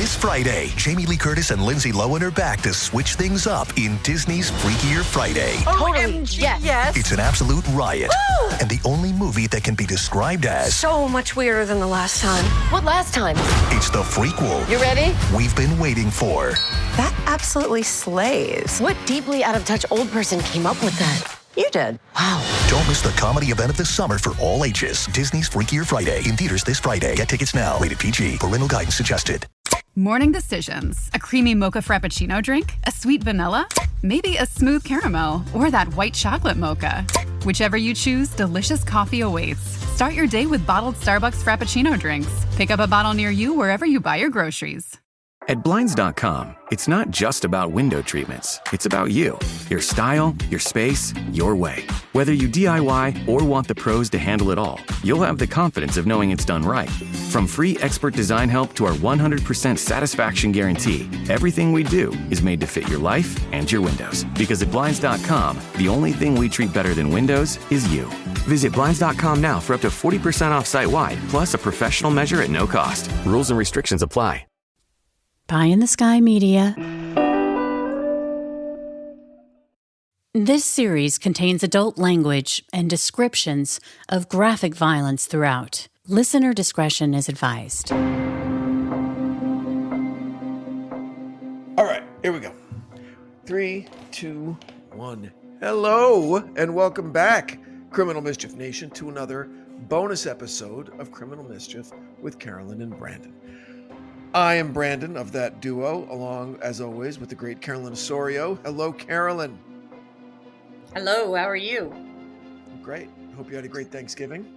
This Friday, Jamie Lee Curtis and Lindsay Lohan are back to switch things up in Disney's Freakier Friday. Totally. Yes. It's an absolute riot, and the only movie that can be described as So much weirder than the last time. What last time? it's the frequel You ready? we've been waiting for. That absolutely slays. What deeply out of touch old person came up with that? You did. Wow. Don't miss the comedy event of the summer for all ages. Disney's Freakier Friday in theaters this Friday. Get tickets now. Rated PG. Parental guidance suggested. Morning decisions. A creamy mocha frappuccino drink? A sweet vanilla? Maybe a smooth caramel? Or that white chocolate mocha? Whichever you choose, delicious coffee awaits. Start your day with bottled Starbucks Frappuccino drinks. Pick up a bottle near you wherever you buy your groceries. At Blinds.com, it's not just about window treatments. It's about you, your style, your space, your way. Whether you DIY or want the pros to handle it all, you'll have the confidence of knowing it's done right. From free expert design help to our 100% satisfaction guarantee, everything we do is made to fit your life and your windows. Because at Blinds.com, the only thing we treat better than windows is you. Visit Blinds.com now for up to 40% off site-wide, plus a professional measure at no cost. Rules and restrictions apply. Pie in the Sky Media. This series contains adult language and descriptions of graphic violence throughout. Listener discretion is advised. All right, here we go. 3, 2, 1. Hello, and welcome back, Criminal Mischief Nation, to another bonus episode of Criminal Mischief with Carolyn and Branden. I am Branden of that duo, along, as always, with the great Carolyn Osorio. Hello, Carolyn. Hello, how are you? Great. Hope you had a great Thanksgiving.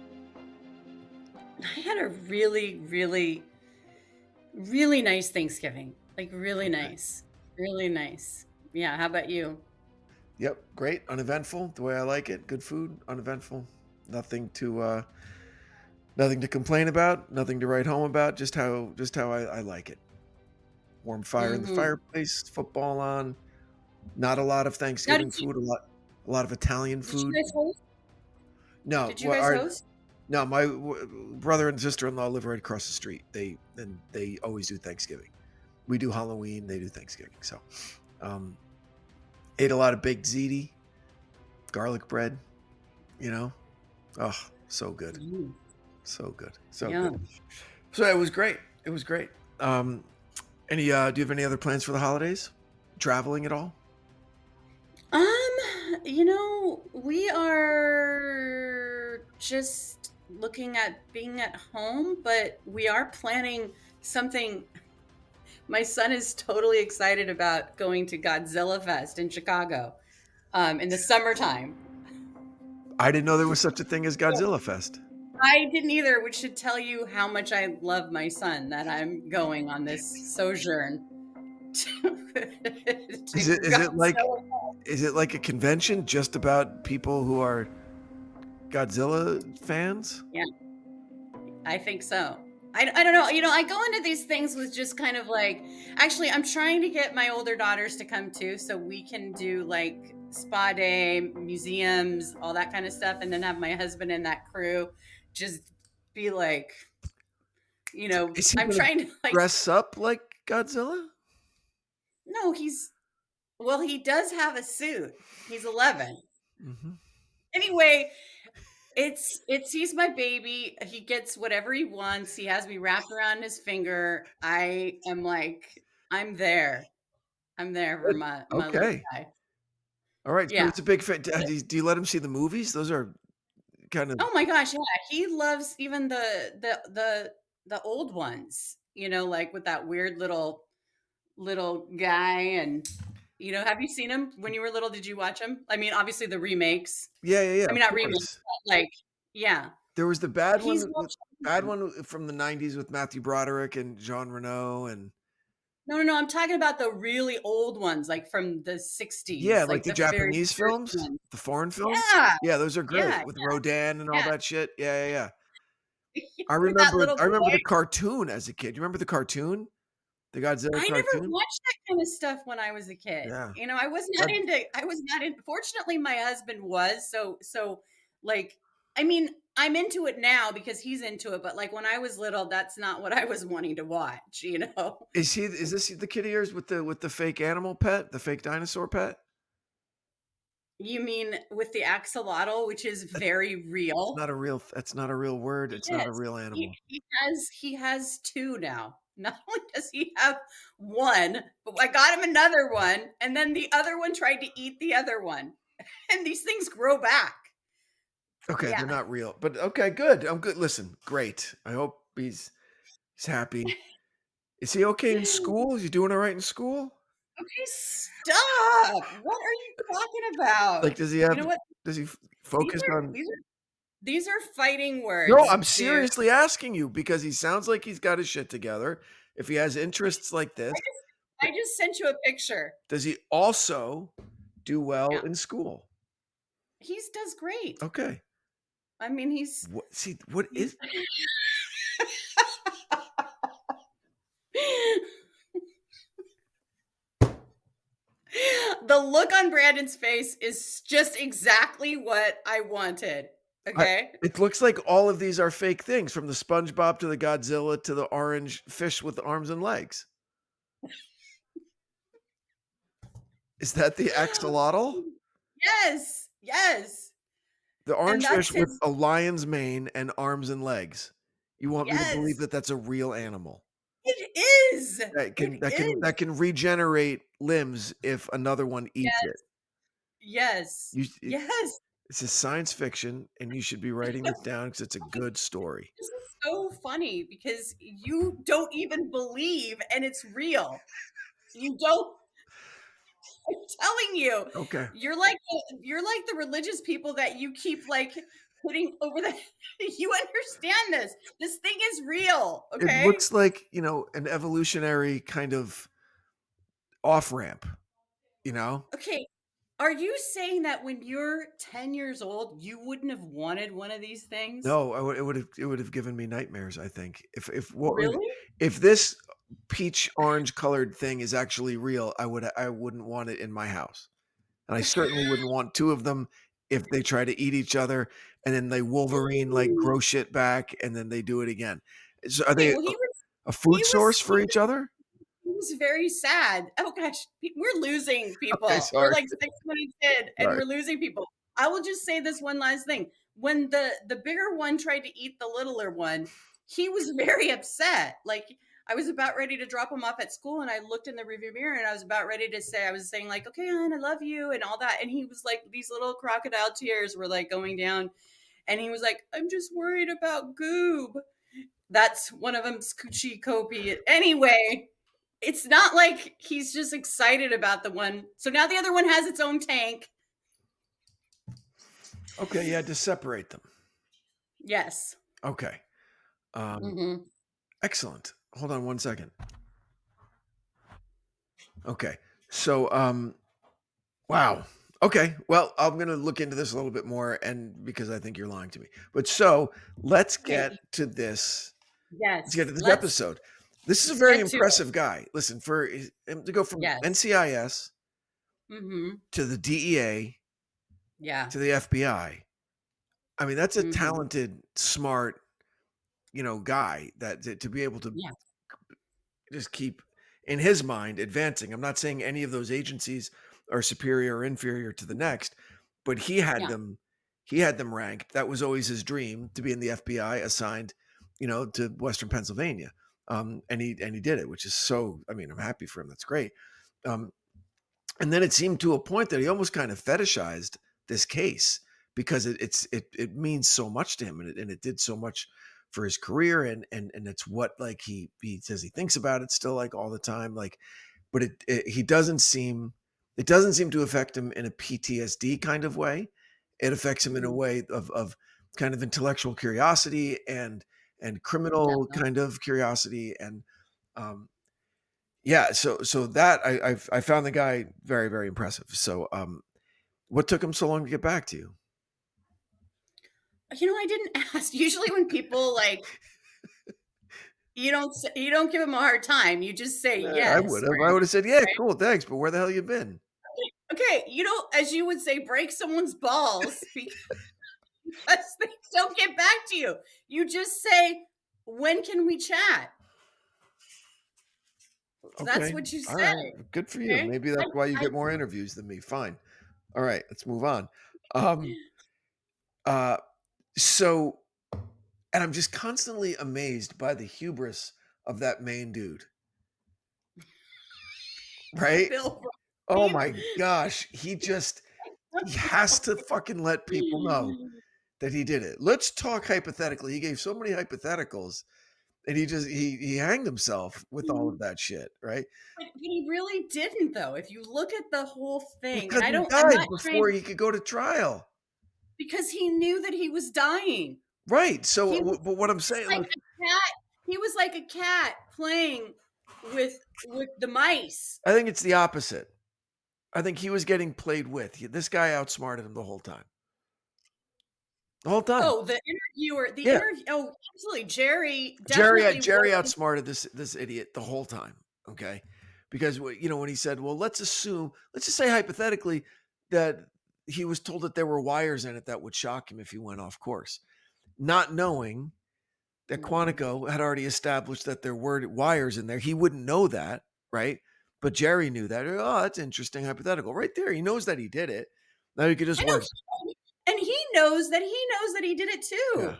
I had a really, really, really nice Thanksgiving. Like, really nice. Really nice. Yeah, how about you? Yep, great. Uneventful, the way I like it. Good food, uneventful. Nothing to complain about, nothing to write home about, just how I like it. Warm fire in the fireplace, football on, not a lot of Thanksgiving food, a lot of Italian food. Did you guys host? No. Did you guys host? No, my brother and sister-in-law live right across the street. They always do Thanksgiving. We do Halloween, they do Thanksgiving. So, ate a lot of baked ziti, garlic bread, Oh, so good. So good. So good. So it was great. It was great. Do you have any other plans for the holidays? Traveling at all? We are just looking at being at home, but we are planning something. My son is totally excited about going to Godzilla Fest in Chicago in the summertime. I didn't know there was such a thing as Godzilla Fest. I didn't either, which should tell you how much I love my son, that I'm going on this sojourn. Is it like a convention just about people who are Godzilla fans? Yeah, I think so. I don't know. I go into these things with just kind of like, actually, I'm trying to get my older daughters to come too, so we can do like spa day, museums, all that kind of stuff, and then have my husband and that crew just be like, I'm trying to like dress up like Godzilla. No, he does have a suit. He's 11. Mm-hmm. Anyway, he's my baby. He gets whatever he wants. He has me wrapped around his finger. I am like, I'm there. I'm there for my little guy. All right. Yeah. So it's a big fan. Do you let him see the movies? Those are kind of. Oh my gosh, yeah. He loves even the old ones. Like with that weird little guy, and have you seen him when you were little? Did you watch him? I mean, obviously the remakes. Yeah. I mean, not remakes, but like, yeah. There was the bad one from the 90s with Matthew Broderick and Jean Reno and. No. I'm talking about the really old ones, like from the 60s. Yeah, like the Japanese films, the foreign films. Yeah, those are great with Rodin and all that shit. Yeah. I remember the cartoon as a kid. You remember the cartoon? The Godzilla cartoon? I never watched that kind of stuff when I was a kid. Yeah. I was not into. Fortunately, my husband was so like I mean, I'm into it now because he's into it, but like when I was little, that's not what I was wanting to watch, you know? Is this the kid of yours with the fake animal pet, the fake dinosaur pet? You mean with the axolotl, which is very real? That's not a real word. It's not a Yes. real He, animal. he has two now. Not only does he have one, but I got him another one, and then the other one tried to eat the other one. And these things grow back. Okay, they're Yeah. not real. But okay, good. I'm good. Listen, great. I hope he's happy. Is he okay in school? Is he doing all right in school? Okay, stop. What are you talking Like, about? You know what? does he These focus are on? these are these are fighting No, words, I'm dude. seriously asking you because he sounds like he's got his shit together. If he has interests like this, I just sent you a picture. does he also do well Yeah. in school? He does great. Okay. I mean, What is the look on Brandon's face is just exactly what I wanted. Okay. it looks like all of these are fake things, from the SpongeBob to the Godzilla to the orange fish with arms and legs. Is that the axolotl? Yes. Yes. The And orange that's fish with his. a lion's mane and arms and legs. You want me to believe Yes. that that's a real animal It is. that can It is. regenerate limbs if another one eats Yes. it? Yes. Yes. This is science fiction, and you should be writing this down because it's a good story. This is so funny because you don't even believe and it's real. You don't. I'm telling you. Okay. You're like the religious people that you keep like putting over the you understand this. This thing is real, It okay? looks like, an evolutionary kind of off ramp, you know? Okay. Are you saying that when you're 10 years old, you wouldn't have wanted one of these things? No, it would have given me nightmares, I think. Really? If this peach orange colored thing is actually real, I wouldn't want it in my house. And I certainly wouldn't want two of them if they try to eat each other and then they Wolverine like grow shit back and then they do it again. Are Okay, they well a food source he for each other? was very sad. Oh gosh, we're losing Okay, people. We're sorry. like 6 minutes in, and Sorry. we're losing people. I will just say this one last thing. When the bigger one tried to eat the littler one, he was very upset. Like I was about ready to drop him off at school, and I looked in the rearview mirror, and I was about ready to say, I was saying like, "Okay, hon, I love you," and all that, and he was like, these little crocodile tears were like going down, and he was like, "I'm just worried about Goob." That's one of them's Coochie Copy. Anyway, it's not like he's just excited about the one. So now the other one has its own tank. Okay, you had to separate them. Yes. Okay. Excellent. Hold on one second. Okay. So, wow. Okay. Well, I'm going to look into this a little bit more and because I think you're lying to me. But so let's get to this. Yes. Let's get to this episode. This is a very impressive guy. Listen, for him to go from NCIS to the DEA to the FBI. I mean, that's a talented, smart, guy that to be able to just keep in his mind advancing. I'm not saying any of those agencies are superior or inferior to the next, but he had them ranked. That was always his dream, to be in the FBI, assigned, to Western Pennsylvania. And he did it, which is so, I mean, I'm happy for him. That's great. And then it seemed to a point that he almost kind of fetishized this case because it means so much to him and it did so much for his career and it's what like he says he thinks about it still like all the time, like, but it doesn't seem to affect him in a PTSD kind of way. It affects him in a way of kind of intellectual curiosity and criminal kind of curiosity and so that I found the guy very, very impressive. So what took him so long to get back to you? I didn't ask. Usually when people like you don't give them a hard time. You just say yes. I would have said, yeah, right? Cool, thanks. But where the hell you been? Okay, as you would say, break someone's balls. because they don't get back to you. You just say, when can we chat? Okay. That's what you say. All right. Good for you. Okay? Maybe that's why you get more interviews than me. Fine. All right. Let's move on. So, and I'm just constantly amazed by the hubris of that main dude. Right? Bill Oh my gosh. He has to fucking let people know that he did it. Let's talk hypothetically. He gave so many hypotheticals and he hanged himself with all of that shit, right? But he really didn't, though. If you look at the whole thing, Because and he died before he could go to trial. because he knew that he was dying. Right. So, but what I'm saying, Like a cat. He was like a cat playing with the mice. I think it's the opposite. I think he was getting played with. This guy outsmarted him the whole time. The whole time. Oh, the interviewer. Oh, absolutely. Gerry outsmarted this idiot the whole time. Okay, because when he said, "Well, let's just say hypothetically that he was told that there were wires in it that would shock him if he went off course," not knowing that Quantico had already established that there were wires in there. He wouldn't know that, right? But Gerry knew that. Oh, that's interesting hypothetical. Right there. He knows that he did it. Now he could just work. And he knows that he did it too. Yeah.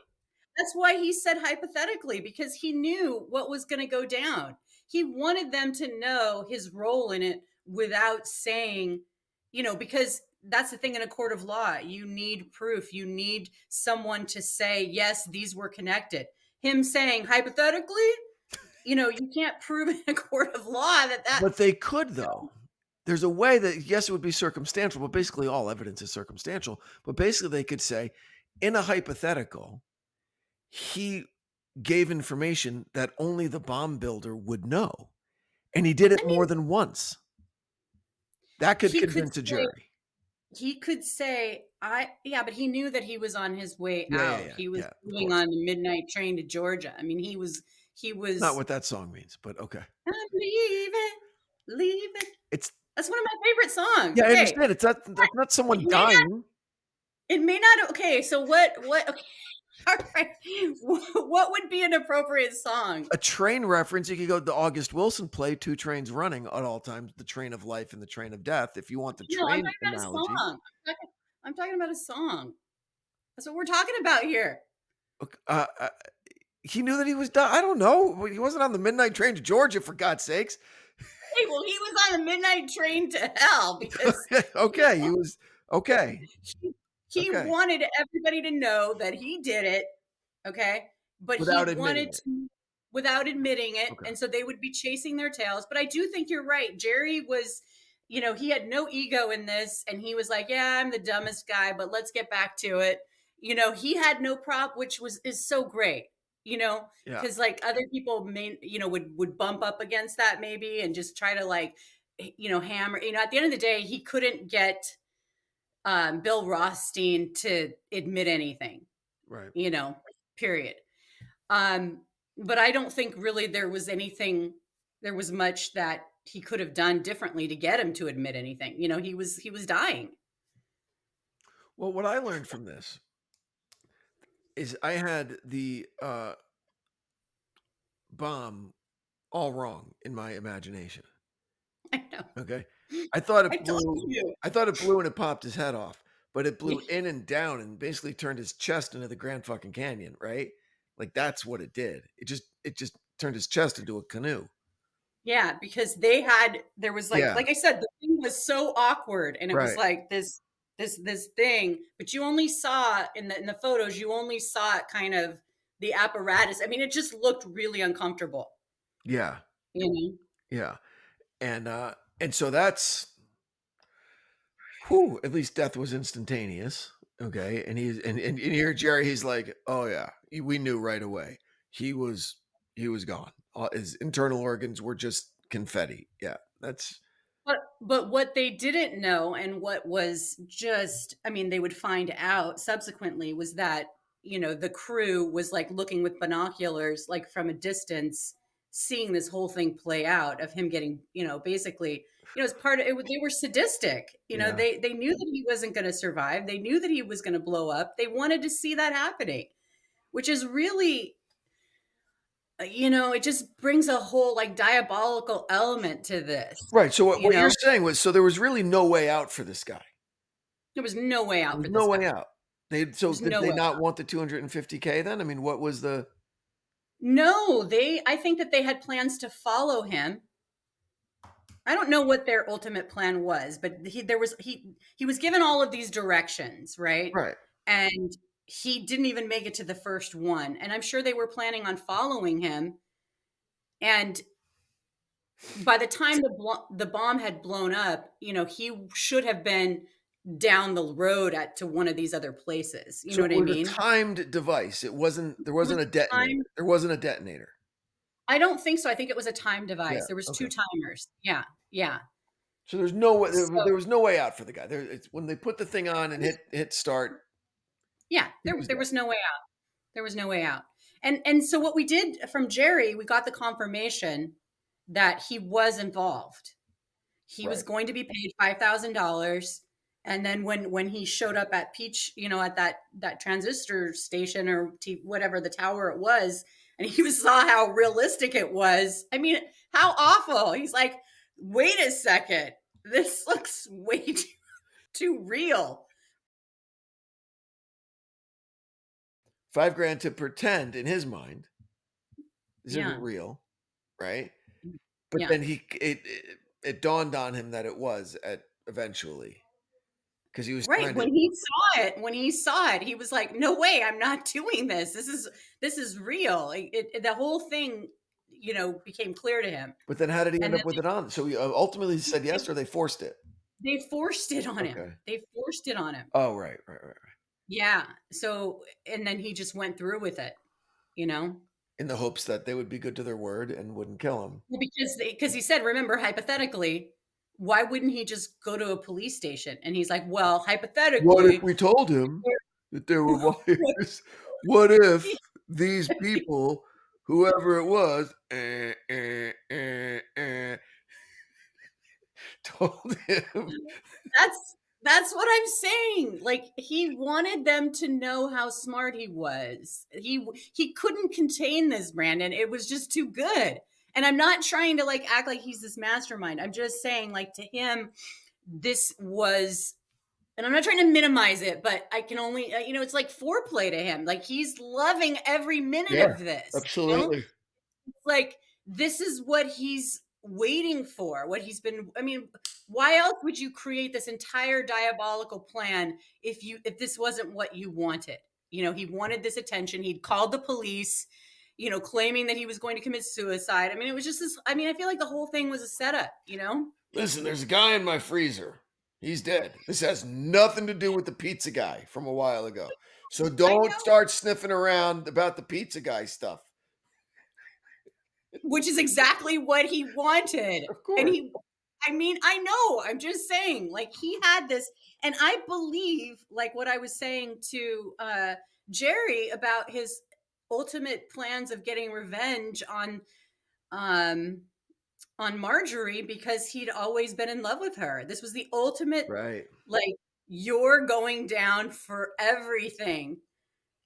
That's why he said hypothetically, because he knew what was going to go down. He wanted them to know his role in it without saying, because that's the thing in a court of law. You need proof. You need someone to say, yes, these were connected. Him saying hypothetically, you can't prove in a court of law that. But they could, though. There's a way that, yes, it would be circumstantial, but basically all evidence is circumstantial. But basically they could say, in a hypothetical, he gave information that only the bomb builder would know. And he did it more than once. That could convince a jury. He could say, but he knew that he was on his way out. He was going on the midnight train to Georgia. I mean, he was not what that song means, but okay. I'm leaving. That's one of my favorite songs. Yeah, I understand. That's not someone dying. It may not. Okay, so what? Okay. All right. What would be an appropriate song? A train reference. You could go the August Wilson play, Two Trains Running at all times, the train of life and the train of death. If you want the train analogy. I'm talking about a song. That's what we're talking about here. He knew that he was dying. I don't know. He wasn't on the midnight train to Georgia, for God's sakes. Hey, well, he was on the midnight train to hell because. Okay, he was okay. He wanted everybody to know that he did it, okay? But without admitting it. Okay. And so they would be chasing their tails. But I do think you're right. Gerry was, he had no ego in this. And he was like, yeah, I'm the dumbest guy, but let's get back to it. He had no prop, which is so great, because like other people would bump up against that maybe and just try to hammer, at the end of the day, he couldn't get Bill Rothstein to admit anything, right? Period. But I don't think really there was much that he could have done differently to get him to admit anything. He was dying. Well, what I learned from this is I had the bomb all wrong in my imagination. I know. Okay. I thought it blew and it popped his head off, but it blew in and down and basically turned his chest into the Grand fucking Canyon, right? Like that's what it did. It just turned his chest into a canoe. Yeah, because there was like I said, the thing was so awkward and it was like this thing, but you only saw in the photos, you only saw it kind of the apparatus. I mean, it just looked really uncomfortable. Yeah. Yeah. And so that's, at least death was instantaneous. Okay. And and here, Gerry, he's like, oh yeah, we knew right away. He was gone. His internal organs were just confetti. Yeah. But what they didn't know and what was just, they would find out subsequently was that, the crew was like looking with binoculars, like from a distance, seeing this whole thing play out of him getting, basically, as part of it, they were sadistic. Yeah. They knew that he wasn't going to survive. They knew that he was going to blow up. They wanted to see that happening, which is really, it just brings a whole like diabolical element to this. Right. So what you're saying was, so there was really no way out for this guy. There was no way out for this no way guy. out. Did they not want the $250K then? I mean, what was the? No, I think that they had plans to follow him. I don't know what their ultimate plan was, but he was given all of these directions, right? Right. And he didn't even make it to the first one. And I'm sure they were planning on following him. And by the time the bomb had blown up, he should have been down the road to one of these other places. You know what I mean? A timed device. There wasn't a detonator. There wasn't a detonator. I don't think so. I think it was a time device. Yeah, there was two timers. Yeah. Yeah. So there's no way. There was no way out for the guy. When they put the thing on and hit start. Yeah, there was no way out. There was no way out. And so what we did from Gerry, we got the confirmation that he was involved. He was going to be paid $5,000. And then when he showed up at Peach, at that transistor station or whatever the tower it was, and he saw how realistic it was. I mean, how awful. He's like, wait a second. This looks way too real. $5,000 to pretend in his mind this isn't real, right? But then it dawned on him that it was eventually, because he was right when he saw it, he was like, "No way, I'm not doing this. This is real." The whole thing, became clear to him. But then, how did he end up with it on? So he ultimately said yes, or they forced it. They forced it on him. They forced it on him. Oh, right. Yeah. So, and then he just went through with it, in the hopes that they would be good to their word and wouldn't kill him. Well, because he said, remember, hypothetically, why wouldn't he just go to a police station? And he's like, well, hypothetically, what if we told him that there were wires? What if these people, whoever it was, told him? That's what I'm saying. Like, he wanted them to know how smart he was. He couldn't contain this, Branden. It was just too good. And I'm not trying to like act like he's this mastermind. I'm just saying, like, to him, this was, and I'm not trying to minimize it, but I can only, it's like foreplay to him. Like, he's loving every minute of this. Absolutely. It's like, this is what he's waiting for, what he's been, why else would you create this entire diabolical plan if this wasn't what you wanted? He wanted this attention. He'd called the police, claiming that he was going to commit suicide. It was just this, I feel like the whole thing was a setup, Listen, there's a guy in my freezer. He's dead. This has nothing to do with the pizza guy from a while ago. So don't start sniffing around about the pizza guy stuff. Which is exactly what he wanted. Of course. And I know, I'm just saying, like, he had this, and I believe, like what I was saying to Gerry about his ultimate plans of getting revenge on Marjorie, because he'd always been in love with her. This was the ultimate, right? Like, you're going down for everything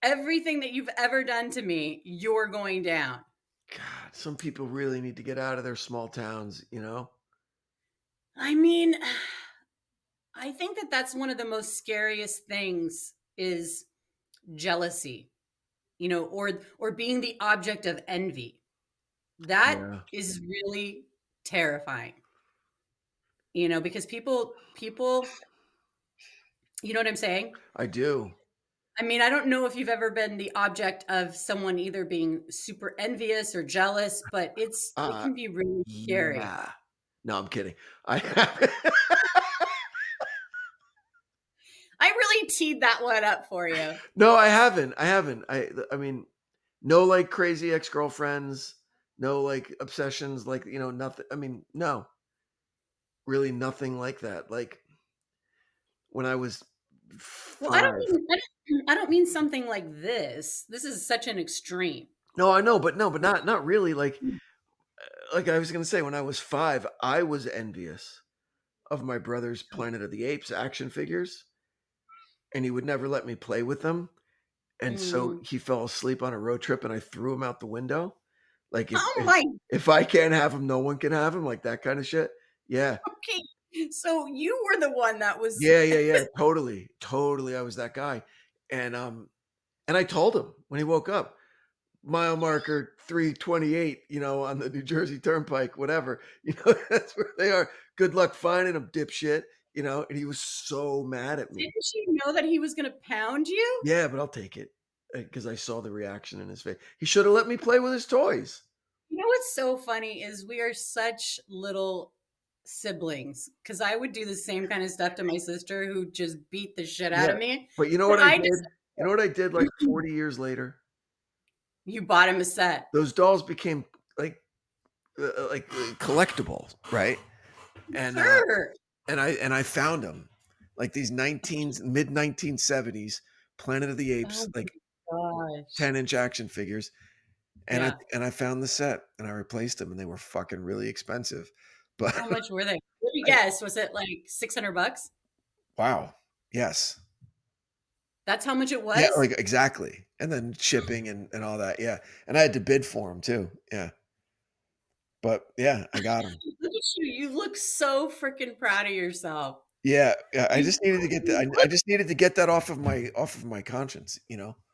that you've ever done to me. You're going down. God, some people really need to get out of their small towns, I think that that's one of the most scariest things is jealousy, or being the object of envy. That is really terrifying, because people, you know what I'm saying? I do. I don't know if you've ever been the object of someone either being super envious or jealous, but it can be really scary. Yeah. No, I'm kidding. I really teed that one up for you. No, I haven't. I mean, no, like, crazy ex-girlfriends, no, like, obsessions, like, nothing. No, really nothing like that. Like, when I was 5. Well, I don't mean something like this. This is such an extreme. No, I know, but not really. Like, like I was gonna say, when I was 5, I was envious of my brother's Planet of the Apes action figures, and he would never let me play with them. And so Mm. he fell asleep on a road trip, and I threw him out the window. Like Oh my. if I can't have him, no one can have him. Like that kind of shit. Yeah, Okay. So you were the one that was. yeah. Totally, totally. I was that guy, and I told him when he woke up, mile marker 328, on the New Jersey Turnpike, whatever, that's where they are. Good luck finding them, dipshit. And he was so mad at me. Didn't you know that he was going to pound you? Yeah, but I'll take it because I saw the reaction in his face. He should have let me play with his toys. You know what's so funny is we are such little siblings because I would do the same kind of stuff to my sister who just beat the shit out of me. But you know what I did? You know what I did like 40 years later? You bought him a set. Those dolls became like collectible, right? And Sure. and I found them like these mid 1970s Planet of the Apes, Oh like gosh. 10-inch action figures. And Yeah. I found the set and I replaced them and they were fucking really expensive. But How much were they? What do you guess? Was it like $600? wow. Yes. That's how much it was? Yeah, like exactly. And then shipping and all that. Yeah. And I had to bid for them too. Yeah. But yeah, I got them. Look at you. You look so freaking proud of yourself. Yeah. I just needed to get that. I look, just needed to get that off of my conscience,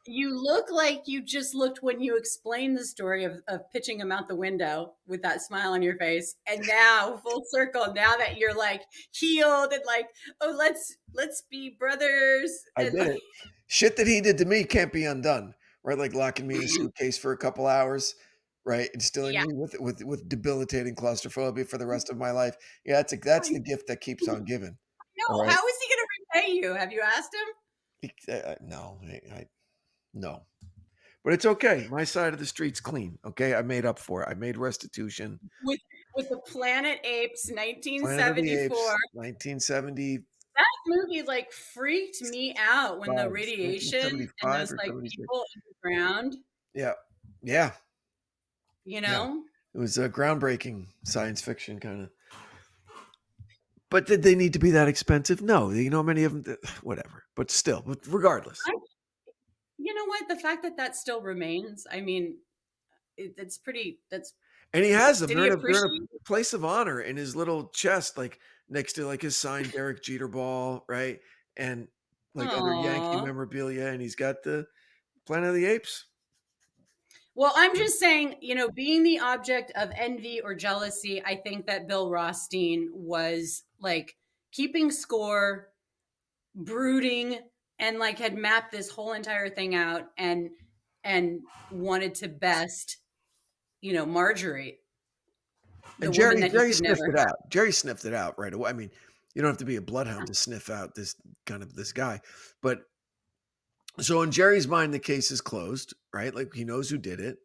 you look like you just looked when you explained the story of pitching him out the window with that smile on your face. And now full circle, now that you're like healed and like, oh, let's be brothers. I did it. Shit that he did to me can't be undone. Right? Like locking me in a suitcase for a couple hours, right? Instilling me with debilitating claustrophobia for the rest of my life. Yeah, that's the gift that keeps on giving. No, All right? how is he gonna repay you? Have you asked him? No, no. But it's okay. My side of the street's clean. Okay, I made up for it. I made restitution. With the Planet Apes, Planet of the 1974. Apes, 1970. That movie like freaked me out when the radiation and 1975 those or like 76. people underground. Yeah. You know? It was a groundbreaking science fiction kind of. But did they need to be that expensive? No. Many of them, whatever. But still, regardless. You know what? The fact that still remains, I mean, it's pretty, and he has them. Did They're he in appreciate a place of honor in his little chest, like next to like his signed Derek Jeter ball, right? And like other Yankee Aw. memorabilia, and he's got the Planet of the Apes. Well, I'm just saying, being the object of envy or jealousy, I think that Bill Rothstein was like keeping score, brooding, and like had mapped this whole entire thing out and wanted to best, Marjorie. And Gerry sniffed it out. Gerry sniffed it out right away. I mean, you don't have to be a bloodhound to sniff out this guy. But so in Gerry's mind, the case is closed, right? Like he knows who did it,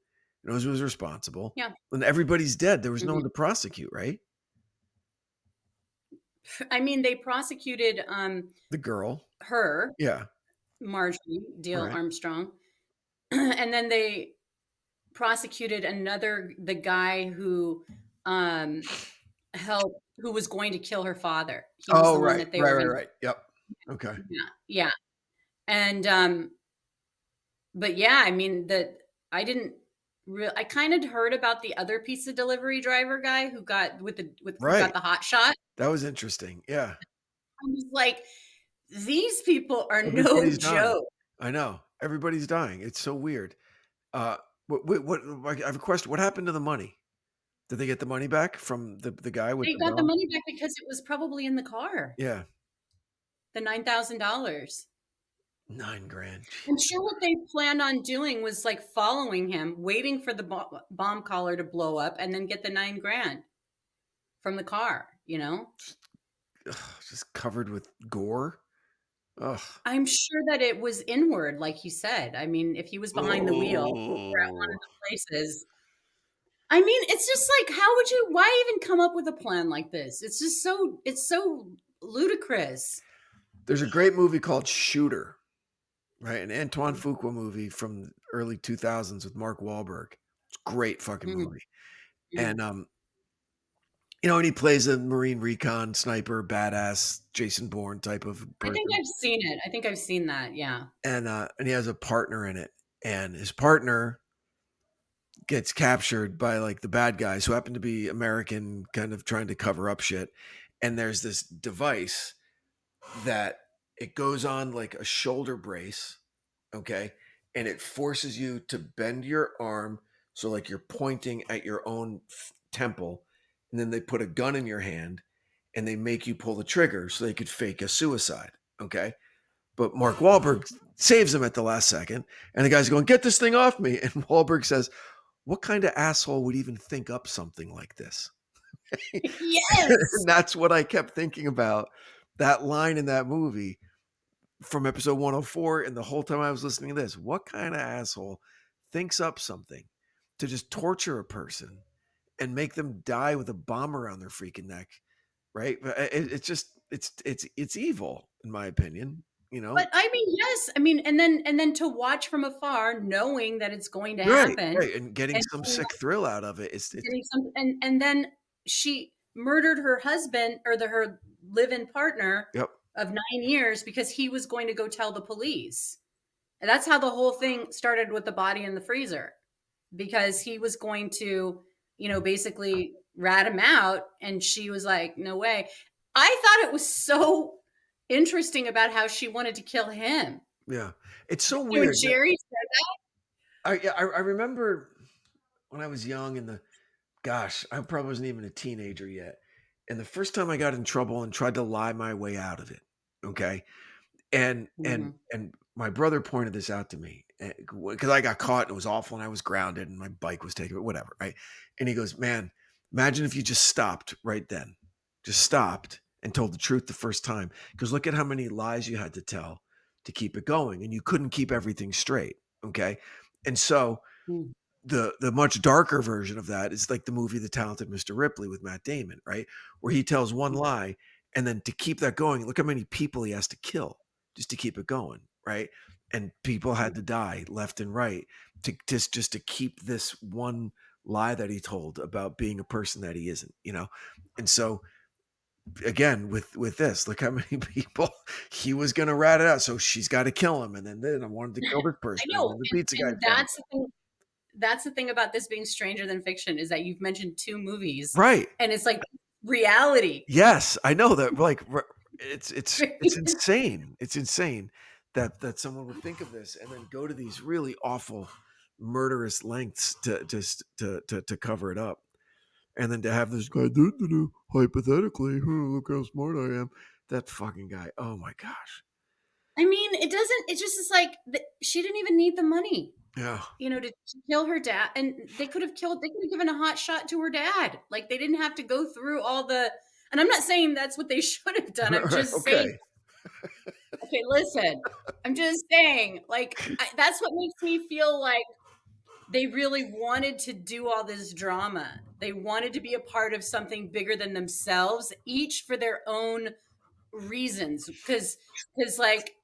he knows who was responsible. Yeah. And everybody's dead. There was no one to prosecute, right? I mean, they prosecuted the girl. Her. Yeah. Marjorie Dale Armstrong. And then they prosecuted the guy who helped, who was going to kill her father. He was the one that they were right. Yep. Okay. Yeah. And but yeah, I mean I kind of heard about the other pizza delivery driver guy who got who got the hot shot. That was interesting. Yeah. I was like, these people are no joke. I know. Everybody's dying. It's so weird. What I have a question. What happened to the money? Did they get the money back from the guy with They got the money back because it was probably in the car. Yeah. The $9,000. $9,000. I'm sure what they planned on doing was like following him, waiting for the bomb collar to blow up, and then get the $9,000 from the car. Just covered with gore. Ugh. I'm sure that it was inward, like you said. I mean, if he was behind the wheel or at one of the places. I mean, it's just like, why even come up with a plan like this? It's just so ludicrous. There's a great movie called Shooter, right? An Antoine Fuqua movie from the early 2000s with Mark Wahlberg. It's a great fucking movie. And And he plays a Marine recon sniper, badass Jason Bourne type of person. I think I've seen it. I think I've seen that. Yeah. And he has a partner in it, and his partner gets captured by like the bad guys who happen to be American, kind of trying to cover up shit. And there's this device that it goes on like a shoulder brace, okay, and it forces you to bend your arm so like you're pointing at your own temple, and then they put a gun in your hand and they make you pull the trigger so they could fake a suicide, okay. But Mark Wahlberg saves him at the last second, and the guy's going, "Get this thing off me!" And Wahlberg says, "What kind of asshole would even think up something like this?" Yes. And that's what I kept thinking about, that line in that movie from episode 104. And the whole time I was listening to this, what kind of asshole thinks up something to just torture a person and make them die with a bomb around their freaking neck? Right? It's just, it's evil, in my opinion. But I mean, yes. I mean, and then to watch from afar, knowing that it's going to happen, right, and getting some sick thrill out of it. It's and then she murdered her husband or her live-in partner of 9 years because he was going to go tell the police. And that's how the whole thing started with the body in the freezer, because he was going to, basically rat him out. And she was like, no way. I thought it was so interesting about how she wanted to kill him. Yeah. It's so weird. When Gerry said that. I remember when I was young I probably wasn't even a teenager yet. And the first time I got in trouble and tried to lie my way out of it. Okay. And my brother pointed this out to me because I got caught and it was awful and I was grounded and my bike was taken, but whatever. Right. And he goes, "Man, imagine if you just stopped right then, just stopped and told the truth the first time. Because look at how many lies you had to tell to keep it going. And you couldn't keep everything straight." Okay. And so the much darker version of that is like the movie The Talented Mr. Ripley with Matt Damon, right? Where he tells one lie, and then to keep that going, look how many people he has to kill just to keep it going, right? And people had to die left and right to just to keep this one lie that he told about being a person that he isn't, And so again, with this, look how many people he was going to rat it out. So she's got to kill him, and then I wanted to kill this person. I know. And the pizza guy. That's the thing about this being stranger than fiction, is that you've mentioned 2 movies, right? And it's like reality. Yes, I know that. Like, it's insane. It's insane that someone would think of this and then go to these really awful, murderous lengths to cover it up, and then to have this guy hypothetically, look how smart I am. That fucking guy. Oh my gosh. I mean, it just is like she didn't even need the money. Yeah. To kill her dad, and they could have given a hot shot to her dad. Like, they didn't have to go through all the, and I'm not saying that's what they should have done. I'm just saying, okay, listen, I'm just saying, like, that's what makes me feel like they really wanted to do all this drama. They wanted to be a part of something bigger than themselves, each for their own reasons. Because like,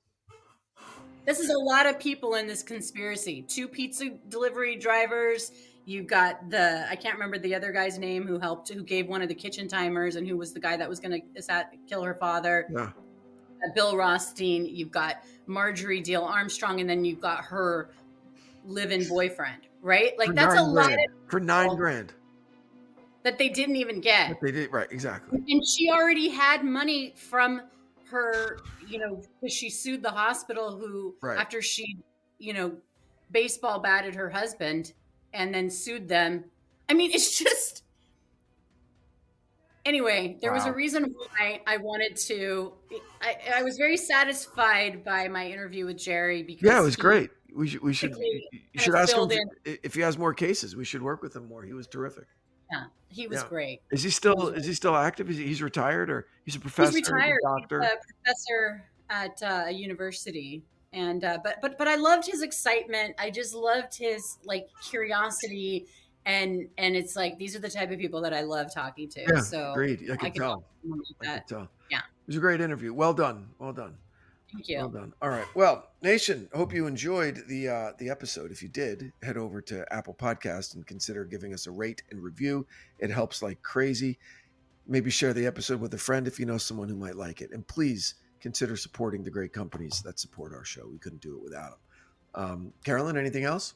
this is a lot of people in this conspiracy. 2 pizza delivery drivers. You got I can't remember the other guy's name who gave one of the kitchen timers and who was the guy that was going to kill her father. Yeah. Bill Rothstein. You've got Marjorie Dale Armstrong, and then you've got her live-in boyfriend, right? Like, that's a lot for $9,000 that they didn't even get. But they did, right? Exactly. And she already had money from her, because she sued the hospital after she, baseball batted her husband and then sued them. I mean, it's just, anyway, there was a reason why I wanted to, I was very satisfied by my interview with Gerry, because it was great. You should ask him if he has more cases. We should work with him more. He was terrific. Yeah, he was great. Is he still active? He's retired, or he's a professor? He's retired. He's a doctor. He's a professor at a university, and but I loved his excitement. I just loved his like curiosity, and it's like, these are the type of people that I love talking to. Yeah, so agreed. I can tell. I could tell. Yeah, it was a great interview. Well done. Well done. Thank you. Well done. All right. Well, Nation, hope you enjoyed the episode. If you did, head over to Apple Podcast and consider giving us a rate and review. It helps like crazy. maybe share the episode with a friend if you know someone who might like it. And please consider supporting the great companies that support our show. We couldn't do it without them. Carolyn, anything else?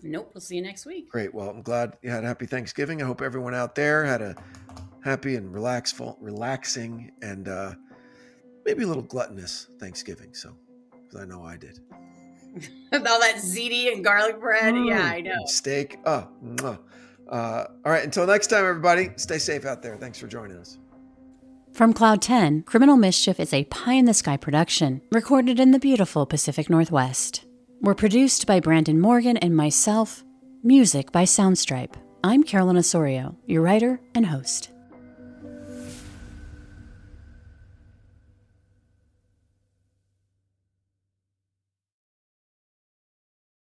Nope. We'll see you next week. Great. Well, I'm glad you had a happy Thanksgiving. I hope everyone out there had a happy and relaxing, and maybe a little gluttonous Thanksgiving. So, because I know I did. With all that ziti and garlic bread. Yeah, I know. Steak. All right. Until next time, everybody, stay safe out there. Thanks for joining us. From Cloud 10, Criminal Mischief is a pie-in-the-sky production recorded in the beautiful Pacific Northwest. We're produced by Brandon Morgan and myself. Music by Soundstripe. I'm Carolyn Osorio, your writer and host.